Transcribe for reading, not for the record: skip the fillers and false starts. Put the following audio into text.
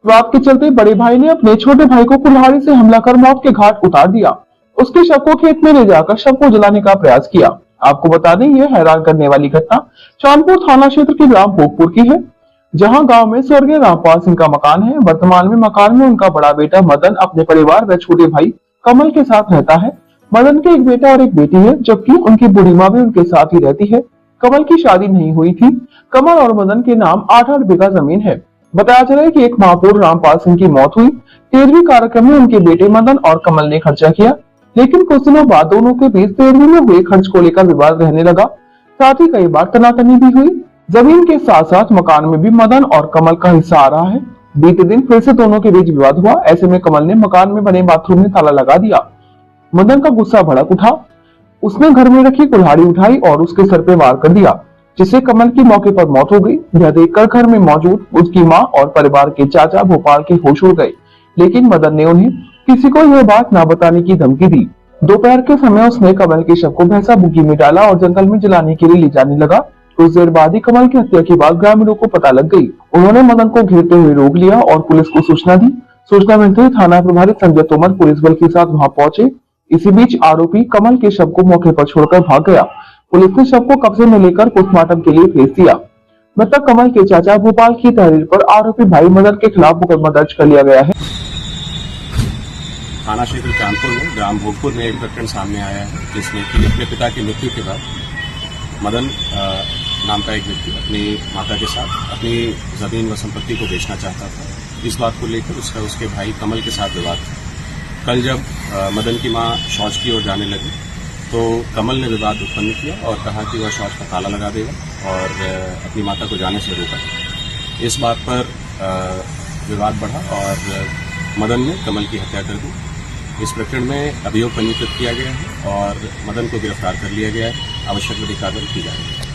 विवाद के चलते बड़े भाई ने अपने छोटे भाई को कुल्हाड़ी से हमला कर मौत के घाट उतार दिया। उसके शव को खेत में ले जाकर शव को जलाने का प्रयास किया। आपको बता दें, यह हैरान करने वाली घटना चांदपुर थाना क्षेत्र के ग्राम भोगपुर की है, जहां गांव में स्वर्गीय रामपाल सिंह का मकान है। वर्तमान में मकान में उनका बड़ा बेटा मदन अपने परिवार व छोटे भाई कमल के साथ रहता है। मदन के एक बेटा और एक बेटी है, जबकि उनकी बूढ़ी माँ भी उनके साथ ही रहती है। कमल की शादी नहीं हुई थी। कमल और मदन के नाम 8-8 बीघा जमीन है। बताया चला कि एक माह पूर्व रामपाल सिंह की मौत हुई। 13वीं कार्यक्रम में उनके बेटे मदन और कमल ने खर्चा किया, लेकिन कुछ दिनों बाद दोनों के बीच 13वीं में हुए खर्च को लेकर विवाद रहने लगा। साथ ही कई बार तनातनी भी हुई। जमीन के साथ साथ मकान में भी मदन और कमल का हिस्सा आ रहा है। बीते दिन फिर से दोनों के बीच विवाद हुआ। ऐसे में कमल ने मकान में बने बाथरूम में ताला लगा दिया। मदन का गुस्सा भड़क उठा। उसने घर में रखी कुल्हाड़ी उठाई और उसके सर पे वार कर दिया, जिससे कमल की मौके पर मौत हो गई। यह देखकर घर में मौजूद उसकी मां और परिवार के चाचा भोपाल के होश उड़ गए, लेकिन मदन ने उन्हें किसी को यह बात न बताने की धमकी दी। दोपहर के समय उसने कमल के शव को भैंसा बुग्गी में डाला और जंगल में जलाने के लिए ले जाने लगा। कुछ देर बाद ही कमल की हत्या की बात ग्रामीणों को पता लग गई। उन्होंने मदन को घेरते हुए रोक लिया और पुलिस को सूचना दी। सूचना मिलते ही थाना प्रभारी संजय तोमर पुलिस बल के साथ वहां पहुंचे। इसी बीच आरोपी कमल के शव को मौके पर छोड़कर भाग गया। पुलिस ने शव को कब्जे में लेकर पोस्टमार्टम के लिए भेज दिया। मृतक कमल के चाचा भोपाल की तहरीर पर आरोपी भाई मदन के खिलाफ मुकदमा दर्ज कर लिया गया है। थाना क्षेत्र चांदपुर में ग्राम भोगपुर में एक प्रकरण सामने आया है, जिसमें कि अपने पिता की मृत्यु के बाद मदन नाम का एक व्यक्ति अपनी माता के साथ अपनी जमीन व संपत्ति को बेचना चाहता था। इस बात को लेकर उसके भाई कमल के साथ विवाद था। कल जब मदन की मां शौच की ओर जाने लगी तो कमल ने विवाद उत्पन्न किया और कहा कि वह शौच का ताला लगा देगा और अपनी माता को जाने से रोका। इस बात पर विवाद बढ़ा और मदन ने कमल की हत्या कर दी। इस प्रकरण में अभियोग पंजीकृत किया गया है और मदन को गिरफ्तार कर लिया गया है। आवश्यक कार्रवाई की जा रही है।